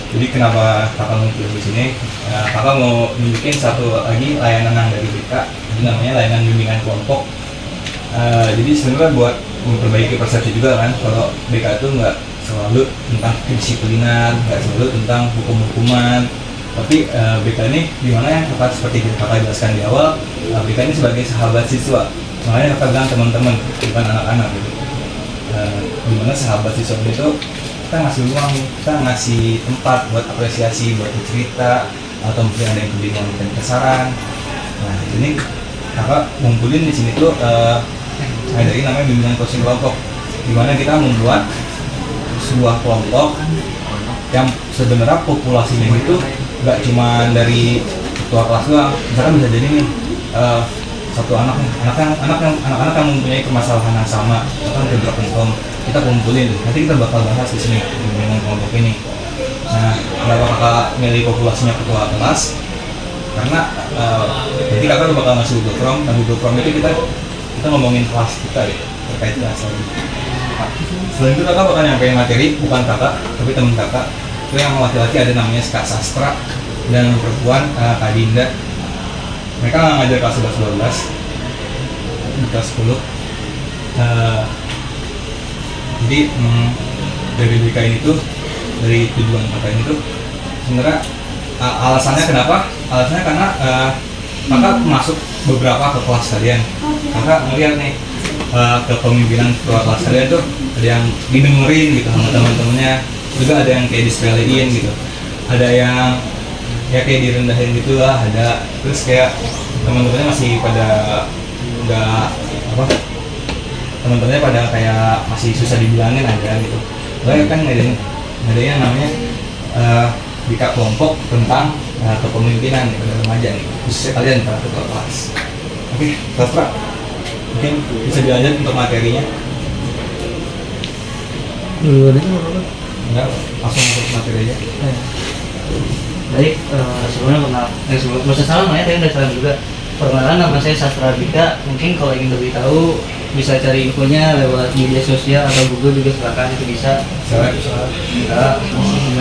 Jadi kenapa kakak ngumpul di sini? Kakak mau nunjukin satu lagi layanan yang dari BK, ini namanya layanan bimbingan kelompok. Jadi sebenarnya buat memperbaiki persepsi juga kan, kalau BK itu nggak selalu tentang kedisiplinan, nggak selalu tentang hukum-hukuman, tapi BK ini dimana yang kakak seperti kakak jelaskan di awal, BK ini sebagai sahabat siswa. Makanya kakak bilang teman-teman, bukan anak-anak gitu. Dimana sahabat siswa itu kita ngasih ruang, kita ngasih tempat buat apresiasi, buat cerita, atau mungkin ada yang kebingungan dan kesaran. Nah ini kakak ngumpulin di sini tuh ngadain namanya bimbingan coaching kelompok, dimana kita membuat sebuah kelompok yang sebenarnya populasinya itu nggak cuma dari ketua kelas doang. Misalkan bisa jadi nih satu anak-anak yang mempunyai permasalahan yang sama, atau ada broken kita kumpulin, nanti kita bakal bahas di sini di bimbingan kelompok ini. Nah, kenapa kakak milih populasinya ketua kelas? Karena nanti kakak bakal ngasih Google Form, dan Google Form itu kita ngomongin kelas kita ya, terkait kelas lagi. Nah, selain itu kakak bakal nyampein materi, bukan kakak, tapi teman kakak. Itu yang laki-laki ada namanya Kak Sastra, dan perempuan Kak Dinda. Mereka ngajar kelas 11-12, di kelas 10. Jadi dari BK ini tuh, dari tujuan kakak ini tuh sebenarnya alasannya kenapa? Alasannya karena kakak masuk beberapa ke kelas kalian. Kakak ngeliat nih kepemimpinan ketua kelas kalian tuh ada yang didengerin gitu sama teman-temannya, juga ada yang kayak disepelein gitu, ada yang ya kayak direndahin gitu lah, ada terus kayak teman-temannya masih pada nggak apa, teman-temannya pada kayak masih susah dibilangin aja gitu. Soalnya kan ada yang namanya BK kelompok tentang kepemimpinan pada remaja nih, khususnya kalian para ketua kelas. Oke, Sastra, mungkin bisa dilanjut untuk materinya. Duluan aja nggak apa-apa. Enggak, langsung untuk materi aja. Baik, sebelumnya sebelum proses salam ya, tadi udah salam juga. Perkenalan, nama saya Sastra Bika. Mungkin kalau ingin lebih tahu bisa cari infonya lewat media sosial atau Google juga, silakan, itu bisa. Enggak.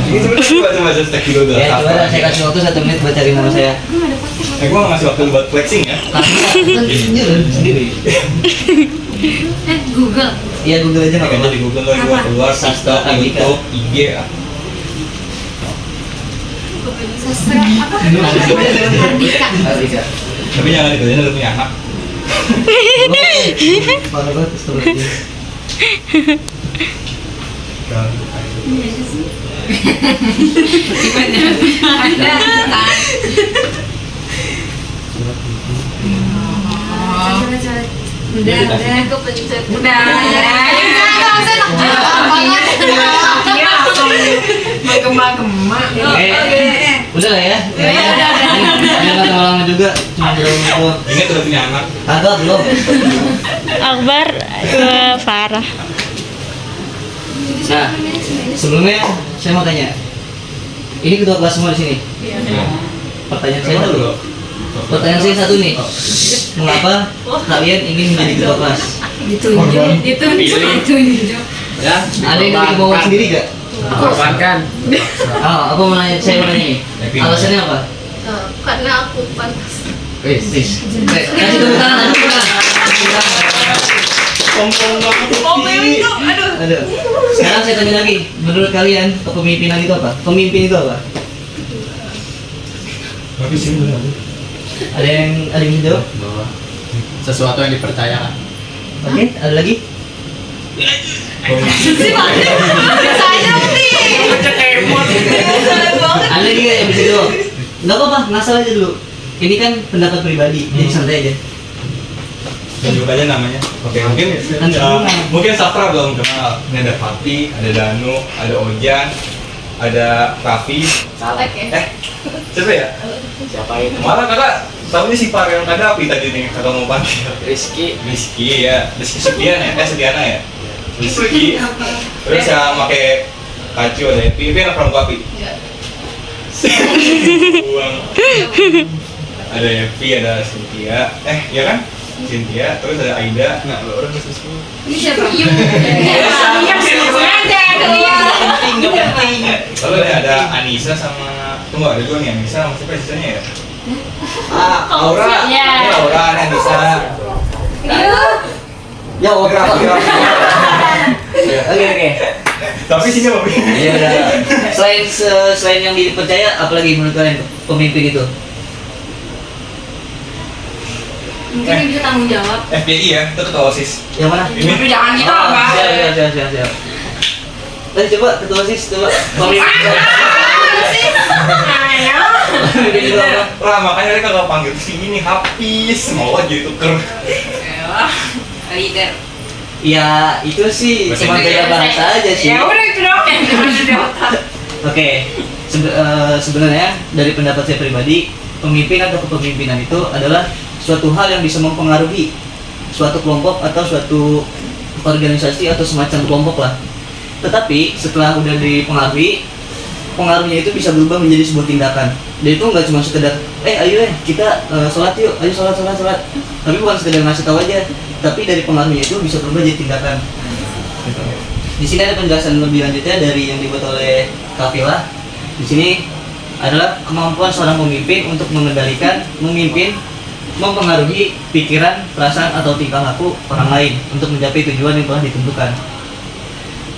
Ini sebenarnya coba cek dulu. Ya, coba saya kasih waktu 1 menit buat cari nama saya. Gua nggak ngasih waktu buat flexing ya. Sendiri. Google. Iya, Google aja nggak Aja apa-apa. di Google lah, gua keluar TikTok, YouTube, IG ya. Sastra apa? Ardika. Ardika. Tapi jangan dikerjain udah punya anak. Parah banget seterusnya. Ada. Udah, kepencet. Udah. Gema-gema. Udah lah ya. Udah nggak lama juga, cuma berapa. Ini udah punya anak. Agak belum. Akbar Farah. Nah, sebelumnya saya mau tanya. Ini ketua kelas semua di sini. Pertanyaan saya dulu. Pertanyaan saya satu nih. Mengapa kalian ingin menjadi ketua kelas? Itu. Ya, Ada yang dari kemauan sendiri gak? korbankan. Apa mau nanya? Saya mau nanya nih. Alasannya apa? Karena aku pantas. Kasih tepuk tangan. Aduh. Sekarang saya tanya lagi. Menurut kalian kepemimpinan itu apa? Pemimpin itu apa? Tapi sih benar. Ada yang jawab? Bahwa sesuatu yang dipercayakan. Oke, ada lagi? Ada juga yang bisa jawab. Nggak apa-apa, ngasal aja dulu. Ini kan pendapat pribadi, jadi santai aja. Tunjuk aja namanya. Oke, mungkin Sastra belum kenal. Ini ada Fatih, ada Danu, ada Ojan, ada Raffi. Salek ya. Siapa ya? Siapa itu? Malah kakak tahu ini si Par yang ada api tadi nih kakak mau panggil. Rizky. Rizky ya, Rizky Sudiana ya, Sudiana ya. Rizky. Terus yang pakai kacu ada Epi, Epi anak perempuan Epi. Buang. Ada Epi, ada Cynthia. Ya kan? Cynthia, terus ada Aida. Nggak, lo orang khusus. Ini siapa? Iya. Nggak penting. Lalu ada Anissa sama tunggu ada dua nih Anissa sama siapa sisanya ya? Aura. Iya. Ini Aura, ada Anissa. Ya oke. Oke. Tapi sini apa? Ya udah. Selain yang dipercaya, apalagi menurut kalian pemimpin itu? Mungkin dia bisa tanggung jawab. FPI ya, itu ketua OSIS. Yang mana? Ini. Tapi jangan gitu, Ah, Bang. siap. Coba ketua OSIS, coba pemimpin. Pemimpin itu apa? Lah makanya mereka kalau panggil sini Hafiz, mau aja tuker. Leader. Ya itu sih Bahasa cuma beda bahasa aja sih. Ya udah itu dong yang ada di otak. Oke, sebenarnya dari pendapat saya pribadi, pemimpin atau kepemimpinan itu adalah suatu hal yang bisa mempengaruhi suatu kelompok atau suatu organisasi atau semacam kelompok lah. Tetapi setelah udah dipengaruhi, pengaruhnya itu bisa berubah menjadi sebuah tindakan. Dan itu nggak cuma sekedar, ayo kita sholat yuk, ayo sholat. Tapi bukan sekedar ngasih tahu aja, tapi dari pengaruhnya itu bisa berubah jadi tindakan. Gitu. Di sini ada penjelasan lebih lanjutnya dari yang dibuat oleh Kafilah. Di sini adalah kemampuan seorang pemimpin untuk mengendalikan, memimpin, mempengaruhi pikiran, perasaan atau tingkah laku orang lain untuk mencapai tujuan yang telah ditentukan.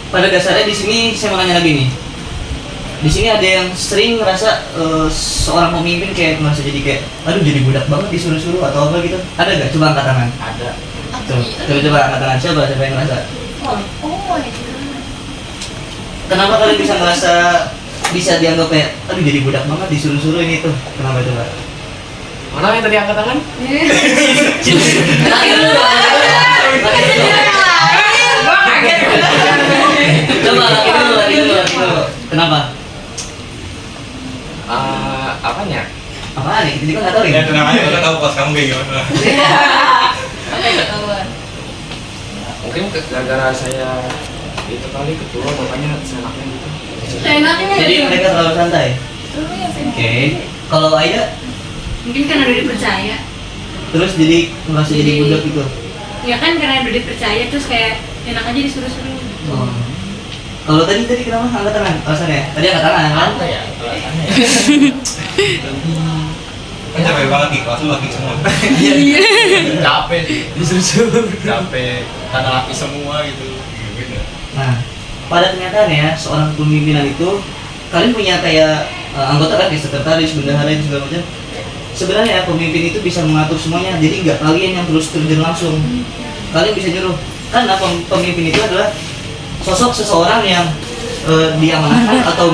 Pada dasarnya di sini saya mau nanya lagi nih. Di sini ada yang sering ngerasa seorang pemimpin kayak merasa jadi kayak, aduh jadi budak banget disuruh-suruh atau apa gitu. Ada nggak? Coba angkat tangan. Ada. Coba angkat tangan. Siapa yang ngerasa? Oh, Kenapa kalian bisa dianggap kayak, aduh jadi budak banget disuruh-suruh ini tuh? Kenapa coba? Mana yang tadi angkat tangan? Laki dulu. Coba laki dulu. Kenapa? Apanya? Apaan nih? Kita juga nggak tahu Ya ya. tenang aja, kita tahu pas kamu kayak gimana. Mungkin gara-gara saya itu kali ketua, makanya senaknya gitu. enaknya Jadi mereka terlalu santai. Oke. Kalau Aida, Mungkin karena udah dipercaya. terus jadi merasa jadi budak gitu. Ya kan karena udah dipercaya terus kayak enak aja disuruh-suruh. Oh. Kalau tadi kenapa angkat tangan? Alasannya? Tadi angkat tangan kan? Apa ya? Alasannya ya? Kan capek banget nih, kelas lu laki semua. Capek sih. Disuruh. Capek. Karena laki semua gitu. Nah, pada kenyataannya seorang pemimpinan itu kalian punya kayak anggota kan, kayak sekretaris, bendahara itu segala macam. Sebenarnya pemimpin itu bisa mengatur semuanya, jadi nggak kalian yang terus terjun langsung. Kalian bisa nyuruh. Karena pemimpin itu adalah sosok seseorang yang diamanahkan atau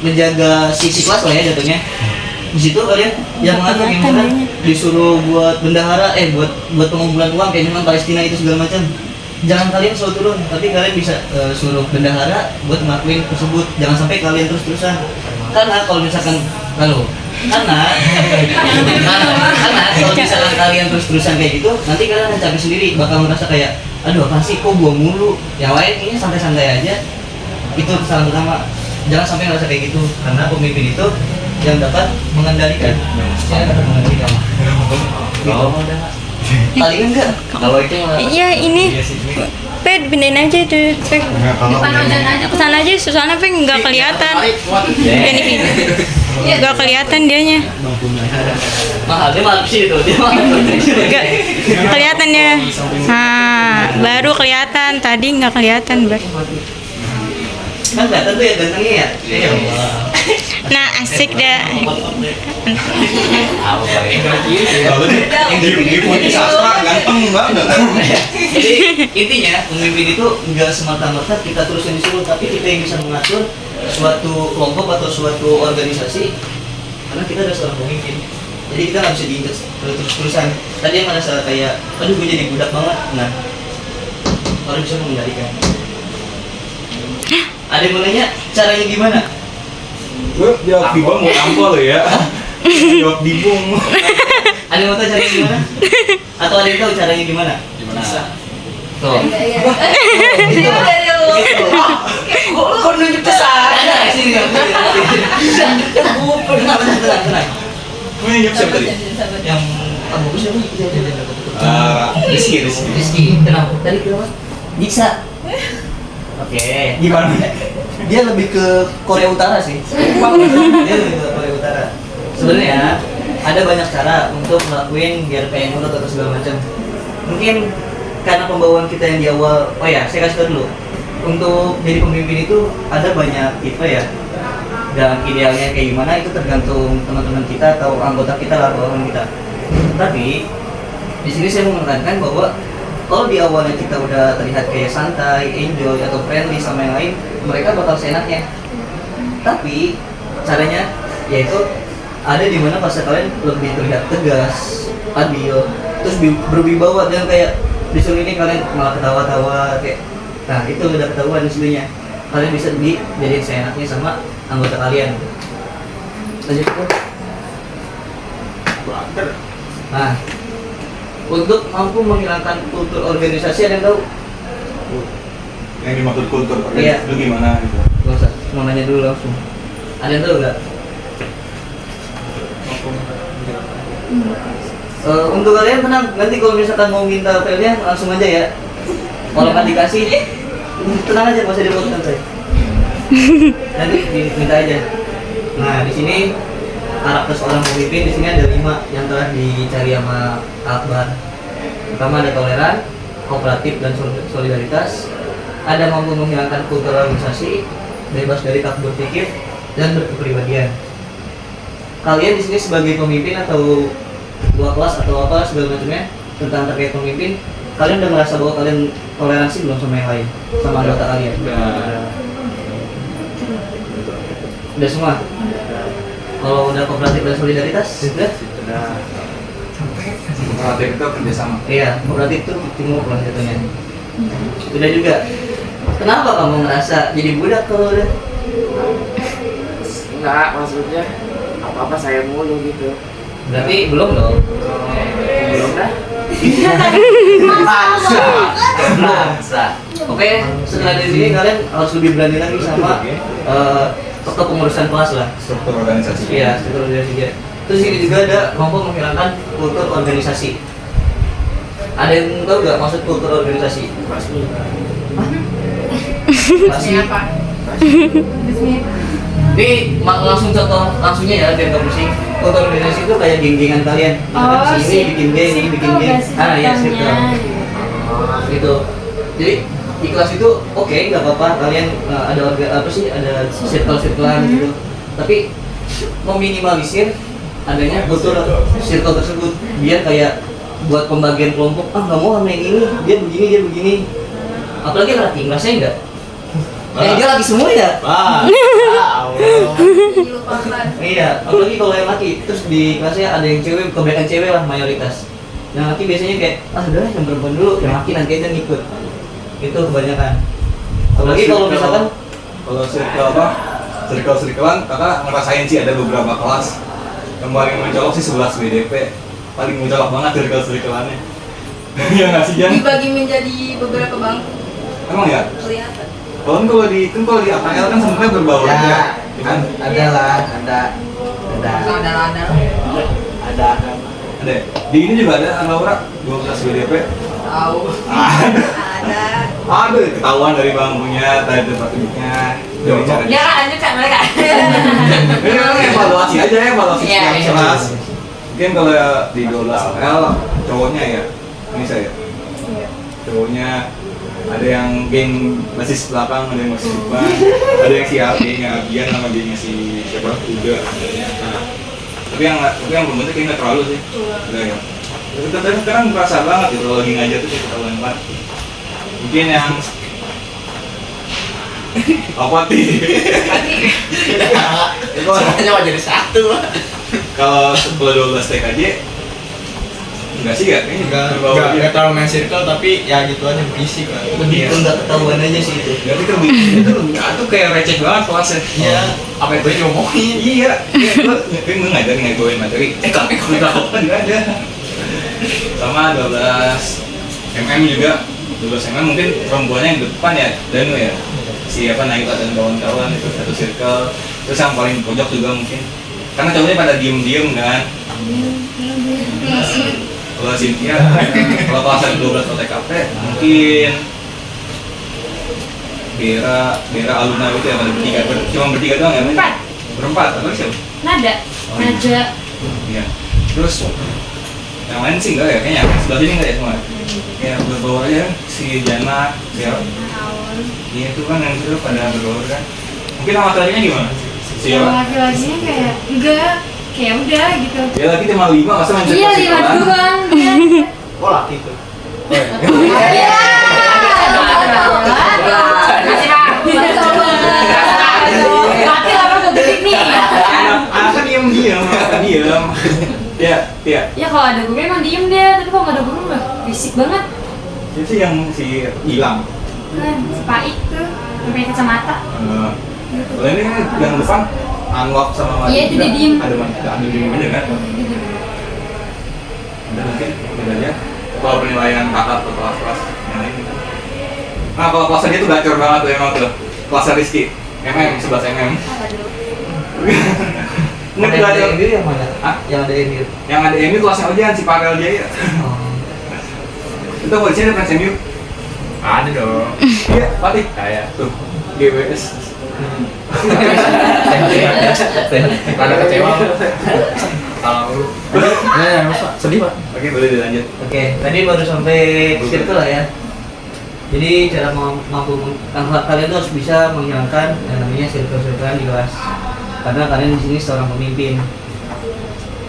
menjaga sisi kelas lah ya jatuhnya. Di situ kalian yang mengatur, yang misalkan disuruh buat bendahara, buat pengumpulan uang kayak misalkan Palestina itu segala macam. Jangan kalian selalu turun, tapi kalian bisa suruh bendahara buat ngelakuin tersebut. Jangan sampai kalian terus-terusan. Karena kalau misalkan karena kalau misalkan kalian terus-terusan kayak gitu, nanti kalian akan capek sendiri, bakal merasa kayak, aduh apa sih kok gua mulu, yang lain ini santai-santai aja. Itu kesalahan utama. Jangan sampai ngerasa kayak gitu, karena pemimpin itu yang dapat mengendalikan. Saya dapat mengendalikan. Kalau udah palingan enggak? Kalau itu Iya ini. Iya sih, ini. Pe, pindahin aja itu. Pe. Depan ojan aja. Kesana aja, soalnya Pe nggak kelihatan. Ini nggak kelihatan dianya. mahal, dia mahal sih itu, dia mahal. Nggak kelihatan dia. Nah, baru kelihatan. Tadi nggak kelihatan, Bre. Kan kelihatan tuh ya gantengnya ya. Iya. Nah, asik dah. Lalu nih, yang di Putih Sastra ganteng banget. Jadi intinya pemimpin itu nggak semata-mata kita terus yang disuruh, tapi kita yang bisa mengatur suatu kelompok atau suatu organisasi, karena kita adalah seorang pemimpin. Jadi kita nggak bisa diinjak terus-terusan. Tadi yang merasa kayak, aduh gue jadi budak banget. Nah, baru bisa mengendalikan. Ada yang mau nanya caranya gimana? Gue jawab di bawah mau tampol lo ya. Jawab di bawah. Ada yang mau tahu caranya gimana? Atau ada yang tahu caranya gimana? Gimana? Tuh. Itu dari lu. Kok nunjuk ke sana? Sini tenang. Gue nyiap siapa tadi? Yang bagus ya, Rizky. Rizky, kenapa? Tadi kenapa? Jiksa. Oke. Gimana? Dia lebih ke Korea Utara sih. Dia lebih ke Korea Utara. Sebenarnya ada banyak cara untuk ngelakuin biar kayak nurut atau segala macam. Mungkin karena pembawaan kita yang di awal. Oh ya, saya kasih tau dulu. Untuk jadi pemimpin itu ada banyak tipe ya. Dan idealnya kayak gimana itu tergantung teman-teman kita atau anggota kita lah, bawahan kita. Tapi di sini saya mau menekankan bahwa kalau di awalnya kita udah terlihat kayak santai, enjoy atau friendly sama yang lain, mereka bakal seenaknya. Tapi caranya yaitu ada di mana fase kalian lebih terlihat tegas, adil, terus berwibawa dan kayak disuruh ini kalian malah ketawa-tawa kayak, nah itu udah ketahuan sebenarnya. Kalian bisa dijadiin seenaknya sama anggota kalian. Lanjut ke. Nah, untuk mampu menghilangkan kultur organisasi ada yang tahu? Yang dimaksud kultur, Iya. itu gimana gitu? Gak usah, mau nanya dulu langsung. Ada yang tahu nggak? Untuk kalian tenang, nanti kalau misalkan mau minta filenya langsung aja ya. Kalau nggak dikasih, tenang aja, nggak usah dipotong saya. Nanti minta aja. Nah di sini karakter seorang pemimpin di sini ada 5 yang telah dicari sama Akbar. Pertama ada toleran, kooperatif dan solidaritas. Ada mampu menghilangkan kultur organisasi, bebas dari takbur pikir dan berkepribadian. Kalian di sini sebagai pemimpin atau dua kelas atau apa segala macamnya tentang terkait pemimpin, kalian udah merasa bahwa kalian toleransi belum sama yang lain, sama anggota kalian? Udah semua. Kalau udah kooperatif dan solidaritas, sudah. Kooperatif itu kerjasama. Iya, kooperatif itu timur lah jatuhnya. Sudah juga. Kenapa kamu ngerasa jadi budak kalau udah? Enggak, maksudnya apa-apa saya mulu gitu. Berarti belum dong? Belum dah. Maksa. Oke, setelah dari sini kalian harus lebih berani lagi sama faktor pengurusan kelas lah. Struktur organisasi. Iya, struktur organisasi dia. Terus ini juga ada mampu menghilangkan kultur organisasi. Ada yang tahu nggak maksud kultur organisasi? Pasti. Pasti. Apa? Ini langsung contoh langsungnya ya biar nggak pusing. Kultur organisasi itu kayak geng-gengan kalian. Misalkan si ini bikin geng, ini bikin geng. Ah ya circle. Gitu. Jadi di kelas itu oke, nggak apa-apa kalian ada ada circle-circlean gitu. Tapi meminimalisir adanya kultur circle tersebut biar kayak buat pembagian kelompok, nggak mau sama yang ini, dia begini. Apalagi laki, ngerasain nggak? Dia laki semua ya? Iya, apalagi kalau yang laki, terus di kelasnya ada yang cewek, kebanyakan cewek lah mayoritas. Yang laki biasanya kayak, udah yang perempuan dulu, yang laki nanti aja ngikut. Itu kebanyakan. Apalagi kalau misalkan circle-circlean, kakak ngerasain sih ada beberapa kelas yang paling mencolok sih 11 BDP, paling mencolok banget circle-circleannya. Ya nggak sih Jan? Dibagi menjadi beberapa bangku. Emang ya? Kelihatan. Kalau di APL kan sebenarnya berbau ya. Kan? ada lah, ada. Ada. Di ini juga ada Laura 12 BDP. Tahu. Ada. Aduh, ketahuan dari bangkunya, dari tempat duduknya, dari cara. Ya kan lanjut kan mereka. Ini memang evaluasi aja ya, evaluasi Iya, setiap iya. kelas. Mungkin kalau di 12 APL cowoknya ya, ini saya. Cowoknya ada yang geng basis belakang, ada yang basis depan, ada yang si AB-nya Abian sama gengnya si siapa juga. Nah, tapi yang belum tentu kayaknya nggak terlalu sih. Udah ya. Tapi sekarang merasa banget ya kalau lagi ngajar tuh ketahuan banget. Mungkin yang apa sih? Itu Semuanya mau jadi satu. kalau 12 TKJ enggak sih ya? Enggak terlalu main circle tapi ya gitu aja berisik lah. Lebih nggak ketahuan aja sih itu. Jadi kan itu tuh kayak receh banget kelasnya. Iya. Apa itu ngomongin? Iya. Tapi gue ngajarin ngegoin materi. Kami apa juga ada. Sama 12 MM juga. 12 MM mungkin perempuannya yang depan ya, Danu ya. Siapa naik dan kawan-kawan itu satu circle. Terus yang paling pojok juga mungkin. Karena cowoknya pada diem-diem kan. Kalau Cynthia, kalau kelas 12 OTKP mungkin Bera Aluna itu yang ada bertiga, cuma bertiga doang ya? Berempat, atau siapa? Nada, Oh, iya. Naja. Iya. Terus yang lain sih enggak ya, kayaknya sebelah sini enggak ya semua? Ya berbaur aja si Jana, siapa? Iya itu kan yang itu pada berbaur kan. Mungkin nama laki-lakinya gimana? Yang Siapa? laki-lakinya kayak enggak, kayak udah gitu. Ya lagi cuma 5, masa main Iya, sepak 5 bola? doang. Iya. Oh laki itu. Iya. Mati lama gue gedik nih. Apa diem. Ya. Ya kalau ada gue emang diem dia, tapi kalau nggak ada gue mah fisik banget. Itu sih yang si hilang. Kan si Paik tuh, sampai kacamata. Kalau ini kan yang depan Anwar sama Mati. Iya, itu dia diem. Ada diem aja kan? Ada mungkin beda aja. Kalau penilaian kakak atau kelas-kelas yang lain gitu. Nah kalau kelasnya dia tuh gacor banget tuh emang tuh. Kelasnya Rizky, 11 mm. Apa dulu? Nggak Yang ada gacor. Emir yang mana? Hah? Yang ada Emir. Yang ada MU kelasnya Ojan, si Parel Jaya. Oh. Itu kalau di sini ada fans MU. Ada dong. Iya, Fatih. Kayak Tuh, GWS. Rada kecewa. Kalau lu. Sedih pak. Oke, boleh dilanjut. Oke, tadi baru sampai circle lah ya. Jadi cara kalian tuh harus bisa menghilangkan yang namanya circle-circlean di kelas. Karena kalian di sini seorang pemimpin.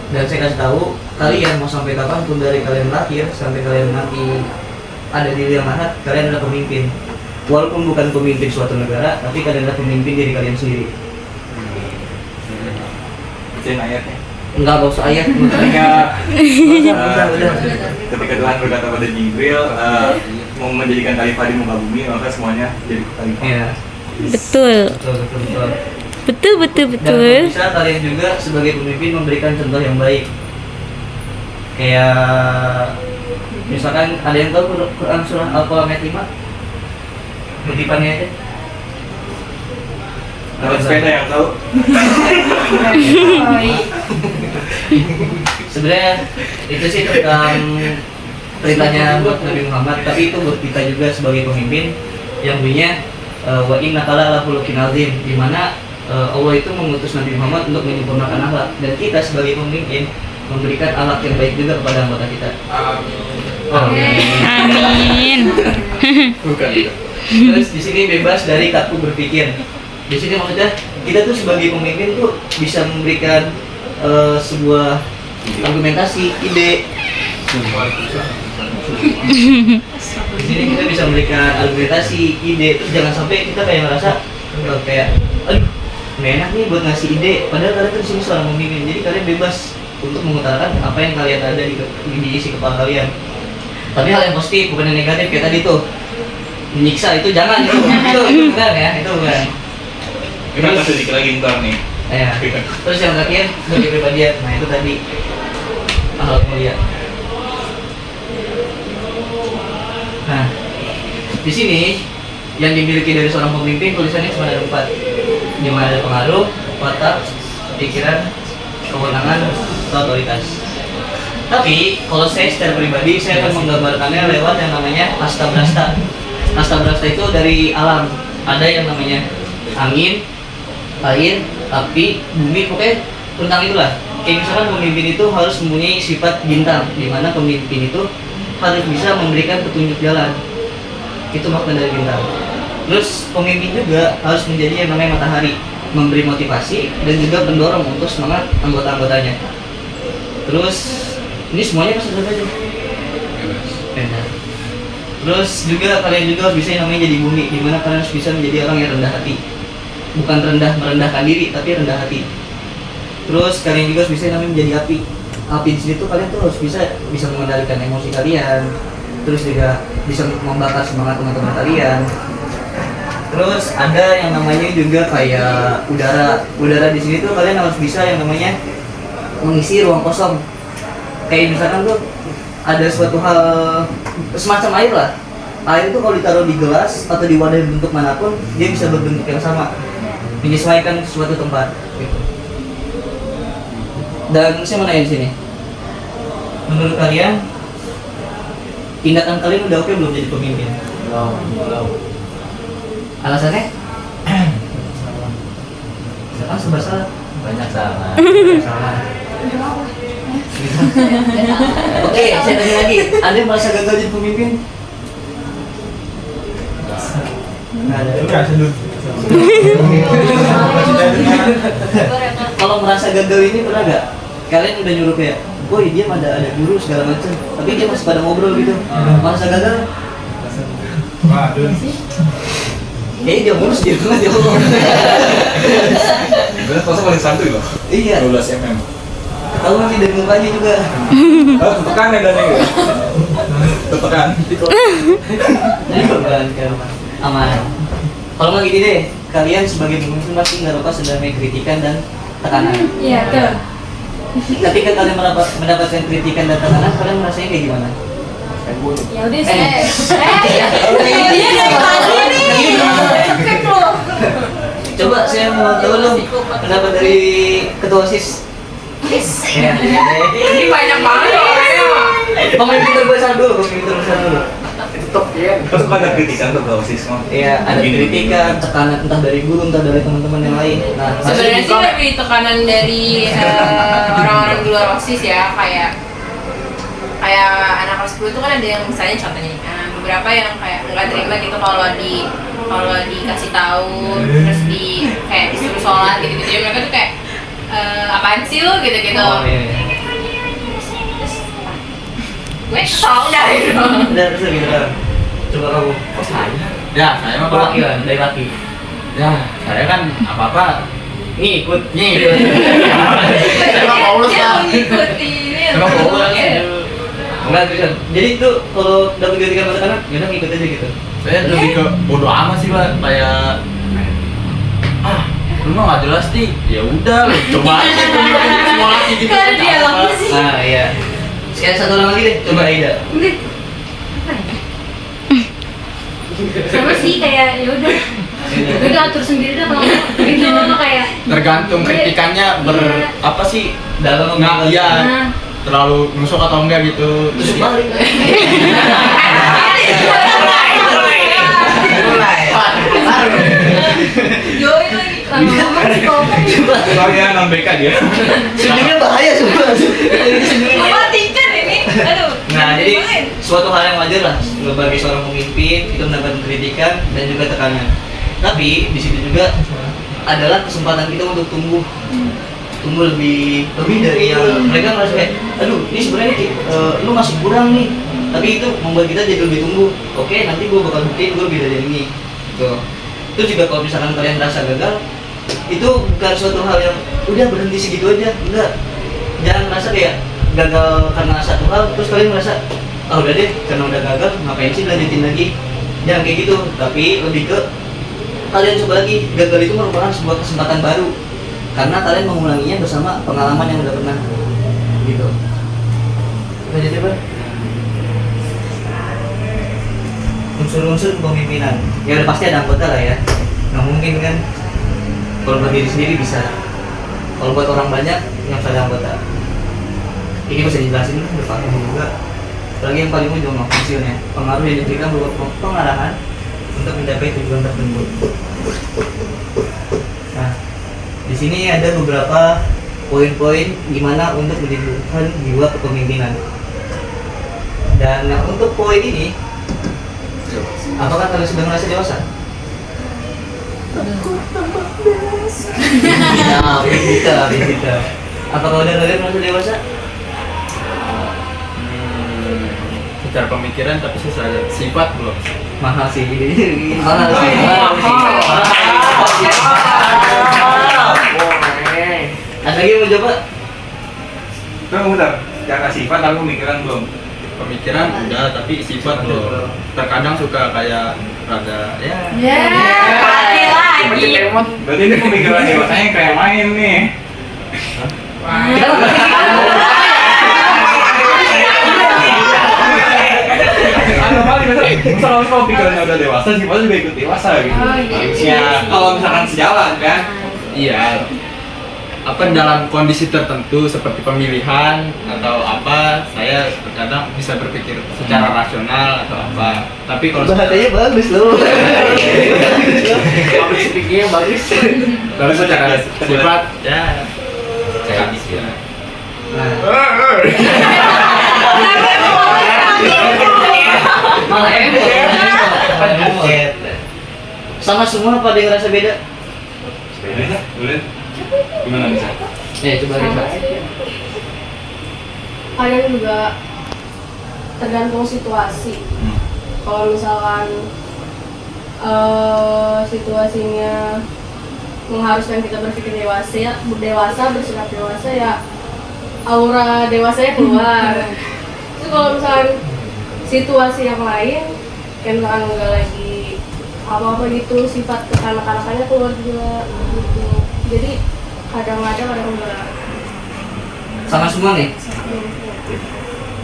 Dan saya kasih tahu, kalian mau sampai kapanpun dari kalian lahir sampai kalian nanti ada di liang lahat, kalian adalah pemimpin. Walaupun bukan pemimpin suatu negara, tapi kalian adalah pemimpin diri kalian sendiri. Bacain ayatnya. Enggak usah ayat. Ketika Udah. ketika Tuhan berkata pada Jibril mau menjadikan khalifah di muka bumi, maka semuanya jadi khalifah. Iya. Betul. Betul. Dan Betul. bisa kalian juga sebagai pemimpin memberikan contoh yang baik. Kayak misalkan ada yang tahu Quran surah Al-Qalam ayat 5? Kutipannya aja. Dapat sepeda yang tahu. Sebenarnya itu sih tentang perintahnya buat Nabi Muhammad, tapi itu buat kita juga sebagai pemimpin yang bunyinya wa innaka la'ala khuluqin azim, di mana Allah itu mengutus Nabi Muhammad untuk menyempurnakan akhlak, dan kita sebagai pemimpin memberikan akhlak yang baik juga kepada anggota kita. Amin. Bukan. Terus di sini bebas dari kaku berpikir. Di sini maksudnya kita tuh sebagai pemimpin tuh bisa memberikan sebuah argumentasi, ide. Di sini kita bisa memberikan argumentasi, ide. Terus jangan sampai kita kayak ngerasa kayak, aduh, nggak enak nih buat ngasih ide. Padahal kalian tuh di sini seorang pemimpin, jadi kalian bebas untuk mengutarakan apa yang kalian ada di isi kepala kalian. Tapi hal yang positif, bukan yang negatif kayak tadi tuh. Menyiksa itu jangan itu bukan ya, itu bukan. Kita akan sedikit lagi ntar nih. Ya. Terus yang terakhir bagi kepribadian, nah itu tadi akhlak mulia. Nah, di sini yang dimiliki dari seorang pemimpin tulisannya cuma ada 4, di mana ada pengaruh, watak, pikiran, kewenangan, atau otoritas. Tapi kalau saya secara pribadi saya akan menggambarkannya lewat yang namanya astabrasta. Astabrasta itu dari alam, ada yang namanya angin, air, api, bumi, pokoknya tentang itulah. Kayak misalkan pemimpin itu harus mempunyai sifat bintang, di mana pemimpin itu harus bisa memberikan petunjuk jalan. Itu makna dari bintang. Terus pemimpin juga harus menjadi yang namanya matahari, memberi motivasi dan juga pendorong untuk semangat anggota-anggotanya. Terus ini semuanya pas ada aja. Enak. Terus juga kalian juga harus bisa yang namanya jadi bumi, di mana kalian harus bisa menjadi orang yang rendah hati. Bukan merendahkan diri, tapi rendah hati. Terus kalian juga harus bisa yang namanya menjadi api. Api di sini tuh kalian tuh harus bisa mengendalikan emosi kalian. Terus juga bisa membakar semangat teman-teman kalian. Terus ada yang namanya juga kayak udara. Udara di sini tuh kalian harus bisa yang namanya mengisi ruang kosong. Kayak misalkan tuh ada suatu hal semacam air lah. Air itu kalau ditaruh di gelas atau di wadah bentuk manapun, dia bisa berbentuk yang sama, menyesuaikan suatu tempat gitu. Dan saya mau nanya di sini. Menurut kalian tindakan kalian udah oke belum jadi pemimpin? Belum. Alasannya? Sekarang serba salah. Banyak salah. Salah. Oke, saya tanya lagi. Anda merasa gagal jadi pemimpin? Nggak ada. Kalau merasa gagal ini pernah nggak? Kalian udah nyuruh kayak, boy dia ada guru segala macam, tapi dia masih pada ngobrol gitu. Merasa gagal? Dia ngurus dia banget dia ngomong. Bener, masa paling santuy loh. Iya. 12 mm. Tahu nanti dari mukanya juga. Oh, tekan ya Dani. Tekan. Jadi korbankan aman. Kalau nggak gini deh, kalian sebagai pemimpin pasti nggak lepas dari kritikan dan tekanan. Iya, betul. Ketika kalian mendapatkan kritikan dan tekanan, kalian merasanya kayak gimana? Ya udah saya. Dia dari tadi nih. Cek lo. Coba saya mau tahu dong pendapat dari ketua OSIS. Ya. Ini banyak banget orangnya. Pemimpin terbesar dulu. Tetep ya. Terus kan ada kritikan tuh kalau OSIS mah. Iya, ada kritikan, tekanan entah dari guru, entah dari teman-teman yang lain. Nah, Sebenarnya sih lebih tekanan dari orang-orang di luar OSIS ya, kayak anak kelas 10 itu kan ada yang misalnya contohnya beberapa yang kayak nggak terima gitu kalau dikasih tahu terus kayak disuruh sholat gitu jadi mereka tuh kayak apaan sih lu gitu. Oh, iya. Gue kesal dah gitu. Udah terus gitu kan. Coba kamu. Ya, saya mah Pak. Perwakilan dari laki. Ya, saya kan apa-apa ngikut. Saya mah Paulus Dia lah. mau ngikutin. Emang Paulus. Enggak bisa. Jadi itu kalau dapat kritikan dari anak, ya udah ngikut aja gitu. Saya lebih ke bodo amat sih Pak, kayak lu mah nggak jelas nih, ya udah lu coba aja semua lagi gitu Kan dialognya sih. Nah, iya. Sekarang satu orang lagi deh, coba Aida. Udah. Apa ya? Sama sih kayak ya udah. Udah atur sendiri dah kalau gitu kayak tergantung kritikannya apa sih Dalam nggak ya Nah. terlalu nusuk atau enggak gitu terus ya. Join lagi. Lama-lama psikopat. Soalnya non BK dia. Sebenarnya bahaya semua. Mematikan ini. Aduh. Nah, jadi suatu hal yang wajar lah sebagai seorang pemimpin itu mendapatkan kritikan dan juga tekanan. Tapi di situ juga adalah kesempatan kita untuk tumbuh lebih dari yang mereka merasa kayak, aduh ini sebenarnya lu masih kurang nih, tapi itu membuat kita jadi lebih tumbuh. Oke, nanti gue bakal buktiin gue lebih dari ini. Tuh. Itu juga kalau misalkan kalian merasa gagal, itu bukan suatu hal yang udah berhenti segitu aja, enggak. Jangan merasa kayak gagal karena satu hal, terus kalian merasa, ah udah deh, karena udah gagal, ngapain sih lanjutin lagi? Jangan kayak gitu, tapi lebih ke kalian coba lagi. Gagal itu merupakan sebuah kesempatan baru, karena kalian mengulanginya bersama pengalaman yang udah pernah, gitu. Lanjut ya, Bang. Unsur-unsur kepemimpinan, ya udah pasti ada anggota lah ya. Nggak mungkin kan, kalau buat diri sendiri bisa, kalau buat orang banyak yang ada anggota. Ini bisa dijelasin kan, berpaham juga. Lagi yang paling ujung fungsinya, pengaruh yang diberikan berupa pengarahan untuk mencapai tujuan tertentu. Nah, di sini ada beberapa poin-poin gimana untuk menumbuhkan jiwa kepemimpinan. Dan untuk poin ini, apakah kalian sudah merasa dewasa? Nah, kita. Apakah udah kalian merasa dewasa? secara pemikiran tapi secara sifat belum. Mahal sih. Ada lagi yang mau coba? Tunggu bentar. Cara sifat aku pemikiran belum. Pemikiran udah tapi sifat belum. Terkadang suka kayak rada ya. Ya, pakai lagi. Berarti ini pemikiran dewasanya kayak main nih. Ada kali misalnya kalau pikirannya udah dewasa, sifatnya juga ikut dewasa gitu. Oh, iya. Harusnya kalau misalkan sejalan kan. Iya. dalam kondisi tertentu seperti pemilihan atau apa, saya terkadang bisa berpikir secara rasional atau apa. Tapi kalau Bahasanya bagus loh. public speaking bagus. Kalau secara sifat ya Kayak gitu ya. Malah emot. Sama semua apa ada yang ngerasa beda? Beda, boleh. Gimana bisa? Coba kita. Kadang juga tergantung situasi. Kalau misalkan situasinya mengharuskan kita berpikir dewasa, bersikap dewasa, ya aura dewasanya keluar. Terus kalau misalkan situasi yang lain, kayak misalkan nggak lagi apa-apa gitu, sifat kekanak-kanakannya keluar juga gitu. Jadi kadang-kadang enggak. Sama semua nih.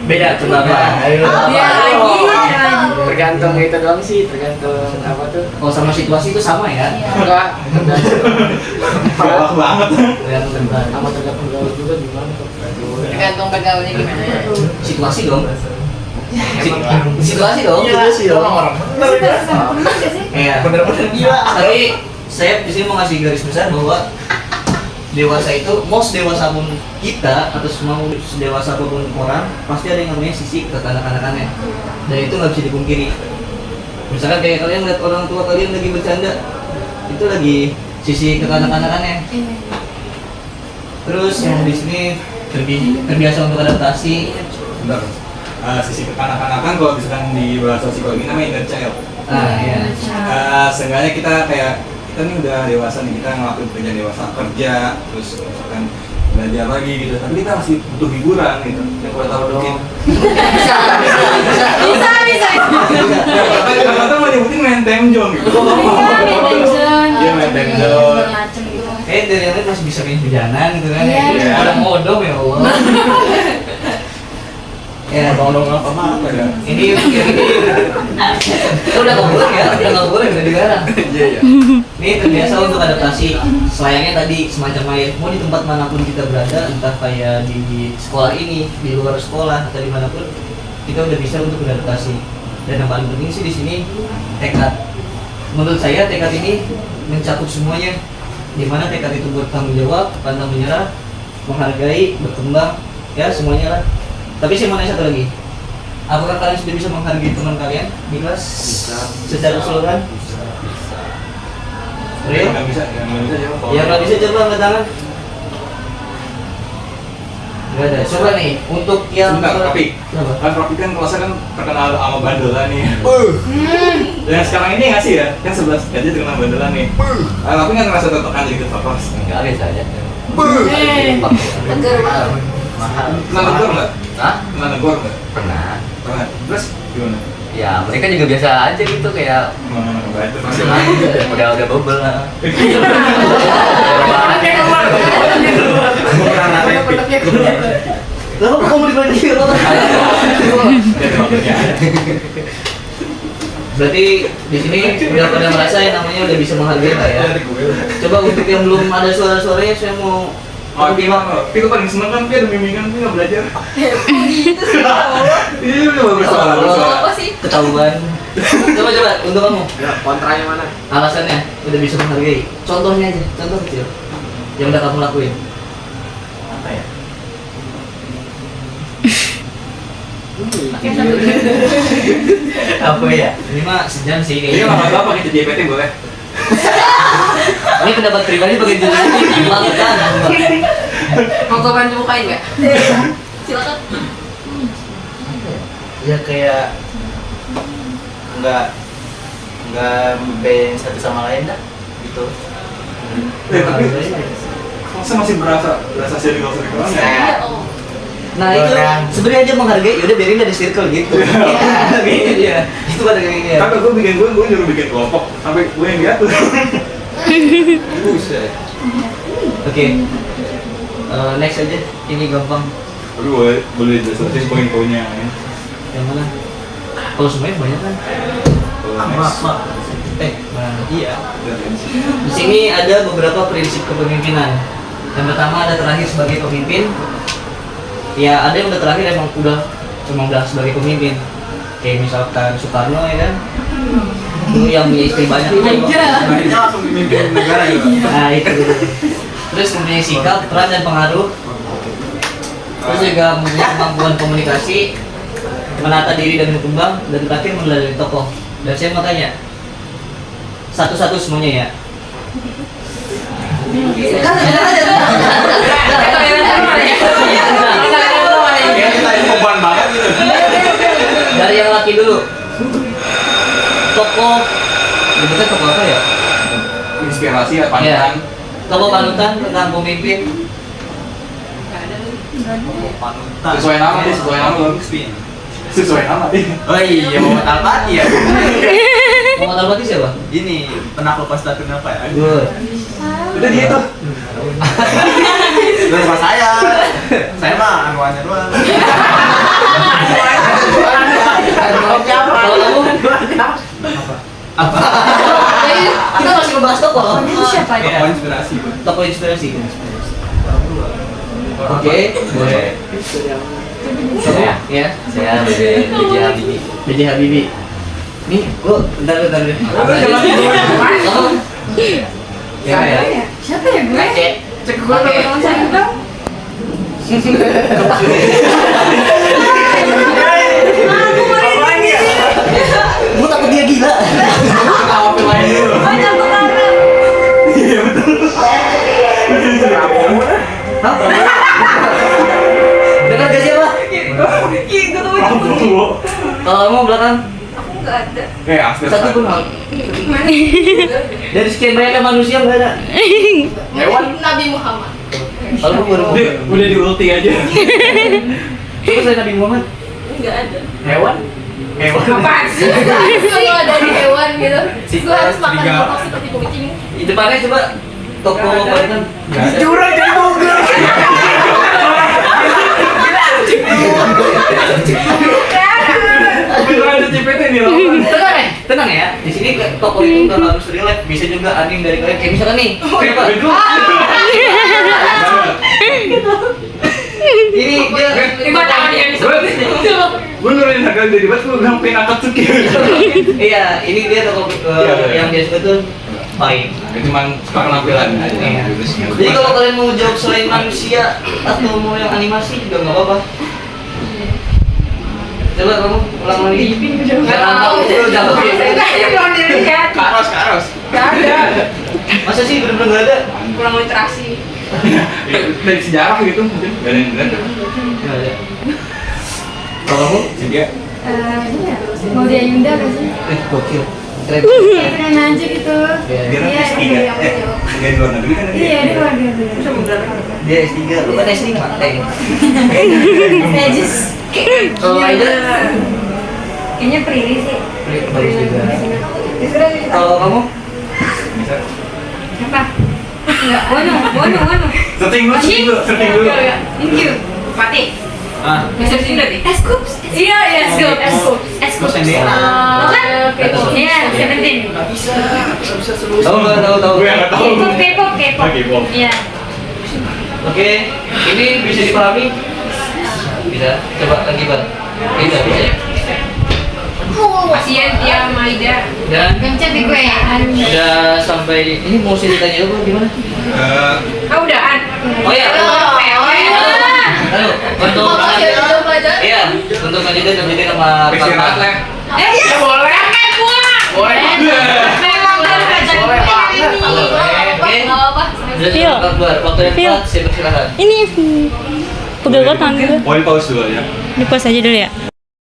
Beda coba apa? Dia lagi. Tergantung itu doang sih, tergantung apa tuh. Oh, sama situasi itu sama ya? Enggak, Galak banget. sama tergantung gaul juga gimana tuh. Tergantung bergaulnya gimana. Situasi dong. Situasi dong. Iya. Bener-bener gila. Tapi saya di sini mau ngasih garis besar bahwa dewasa itu, mau sedewasa pun kita atau mau sedewasa apapun orang, pasti ada yang namanya sisi kekanak-kanakannya, dan itu nggak bisa dipungkiri. Misalkan kayak kalian lihat orang tua kalian lagi bercanda, itu lagi sisi kekanak-kanakannya. Terus yang di sini terbiasa untuk adaptasi. Bentar. Sisi kekanak-kanakan kalau misalkan di bahasa psikologi namanya inner child. Iya. Seenggaknya kita nih udah dewasa nih, kita ngelakuin kerja dewasa, kerja, terus misalkan belajar lagi gitu, tapi kita masih butuh hiburan gitu. Yang kalau tahu dong. Bisa. Kata mau nyebutin main temjong gitu. Iya, main temjong. Dari yang lain masih bisa main hujanan gitu kan? Iya. Orang modom ya Allah. Ya, Tolong apa ya? ini udah nggak boleh udah dilarang. Iya. Ini terbiasa untuk adaptasi. Selayaknya tadi semacam lain, mau di tempat manapun kita berada, entah kayak di sekolah ini, di luar sekolah atau dimanapun, kita udah bisa untuk beradaptasi. Dan yang paling penting sih di sini tekad. Menurut saya tekad ini mencakup semuanya. Dimana tekad itu buat tanggung jawab, pantang menyerah, menghargai, berkembang, ya semuanya lah. Tapi saya mau nanya satu lagi. Apakah kalian sudah bisa menghargai teman kalian di kelas? Secara keseluruhan? Real? Nggak bisa jawab. Ya nggak bisa, coba angkat tangan. Nggak ada. Coba nih untuk yang Sebentar, Rapi. Kenapa? Kan Rapi kan kelasnya kan terkenal sama bandelan nih. Yang sekarang ini nggak sih ya? Kan 11 aja terkenal bandelan nih. Rapi nggak ngerasa tertekan jadi ketua kelas? Enggak biasa aja. Tegar banget. Pernah negor nggak? Hah? Pernah negor nggak? Pernah. Pernah. Terus gimana? Ya, mereka juga biasa aja gitu kayak Itu udah bubble lah. Lalu kamu dibanding Berarti di sini udah pada merasa yang namanya udah bisa menghargai lah ya. Coba untuk yang belum ada suara-suaranya, saya mau Oh gimana? Tapi gue paling seneng kan dia ada bimbingan, dia nggak belajar. Gitu sih. Iya udah bersoal. Apa sih? ketahuan. Coba untuk kamu. Ya, kontranya mana? Alasannya udah bisa menghargai. Contohnya aja, contoh kecil yang udah kamu lakuin. Apa ya? Apa ya? Ini mah sejam sih Ini kayaknya. nggak apa-apa kita JPT boleh. Ini pendapat pribadi bagi jadi lakukan. Mau gue bantu bukain nggak? Silakan. Ya kayak nggak membedain satu sama lain dah gitu. Tapi masa masih berasa circle Iya, oh. Nah itu sebenarnya aja menghargai, yaudah biarin dari circle gitu. Ya, gitu dia. Itu pada kayak gini. Kan gue nyuruh bikin kelompok sampai gue yang diatur. Buset. Oke. Next aja, ini gampang. Tapi boleh jelasin poin-poinnya ya. Yang mana? Kalau semuanya banyak kan? Next. Nah, iya. Di sini ada beberapa prinsip kepemimpinan. Yang pertama ada terakhir sebagai pemimpin. Ya ada yang udah terakhir emang udah sebagai pemimpin. Kayak misalkan Soekarno ya kan. Dulu yang punya istri banyak itu. Nah, itu langsung memimpin negara gitu. Nah itu. Terus mempunyai sikap, peran dan pengaruh. Terus juga mempunyai kemampuan komunikasi, menata diri dan berkembang, dan terakhir melalui tokoh. Dan saya mau tanya, satu-satu semuanya ya. Beban banget gitu. Dari yang laki dulu. Tokoh, sebutnya tokoh apa ya? Inspirasi ya, Ya. panutan. Tokoh panutan tentang pemimpin. Sesuai nama deh, sesuai nama bagus. Sesuai nama deh. Oh iya, Muhammad Al-Fatih ya. Muhammad Al-Fatih siapa? Ini penakluk Konstantin apa ya? Good. Udah dia tuh. Itu rumah saya. Saya mah anuannya doang. Kalau kamu? Apa? Kita masih membahas tokoh. Siapa aja? Tokoh inspirasi. Tokoh inspirasi. Oke, boleh. Saya, ya, saya B.J. Habibie. B.J. Habibie. Nih, gua bentar. Kamu? Ya, ya. Siapa ya gue? Aceh. Cek gua Oke. Kalau saya bilang, Gua takut dia gila. Apa pemain dulu? banyak perkara. Iya betul. Hah? Dengar gak siapa? Kalau kamu belakang Nggak ada. Asli. satu pun hal. Dari sekian banyak manusia nggak ada. Hewan. Nabi Muhammad. Kalau gua baru Udah di ulti aja. Coba saya Nabi Muhammad. Enggak ada. Hewan. Hewan. Apaan sih? Kalau ada di hewan gitu, Si- gue harus makan serigala. kotak seperti kucing. Di depannya coba toko apa itu? Curang jadi Google. Beneran ada CPT nih loh. Tenang ya. Di sini toko itu nggak harus relax. Bisa juga anjing dari kalian. Kayak misalkan nih. Coba. Ini dia. Gua tangan yang Gue nurunin harga dari batu, gue sampai angkat suki. Iya, ini dia toko yang dia suka tuh baik. Cuman suka penampilan aja. Iya. Jadi kalau kalian mau jawab selain manusia atau mau yang animasi juga nggak apa-apa. Coba kamu ulang lagi. Jangan tahu dulu jawab. belum dilihat. Karos. Gak ada. Masa sih bener-bener nggak ada? Kurang literasi. Dari sejarah gitu mungkin. Gak ada yang benar. Nggak ada. Kalau kamu? Dia Ini ya, mau dia Yunda nggak sih? Gokil. Keren. Kayak pernah aja gitu. Iya. dia Iya, S3. iya, iya. Dia di luar negeri kan dia. Iya, dia luar biasa. Dia S3, lu kan S5 teh. Saya just Kalau Aida kayaknya Prilly sih. bagus juga. Keren. Kalau kamu? Apa? Enggak, Wono. Setting dulu. Thank you. Fatih. Ah, Bisa sini berarti. Escoops. Iya, Escoops. Mas Sendera. Iya, 17. Nggak bisa seluruh. Tahu nggak tahu? Gue nggak tahu. K-pop. K-pop. Iya. Oke, ini bisa dipahami? Bisa. Coba lagi bang. Bisa ya. Kasian dia Maida. Dan Yang cantik gue. udah sampai ini mau sih ditanya dulu gimana? Ah udahan. Oh iya. Halo, untuk iya, untuk kandidat sama Istirahat lah. Ya boleh. Jangan pulang. Boleh. Memang Boleh banget. Oke. Sudah Yuk. kabar. Waktu yang Yuk. tepat, saya persilakan. Ini udah luar tangan gue. Poin pause dulu ya. Di pause aja dulu ya.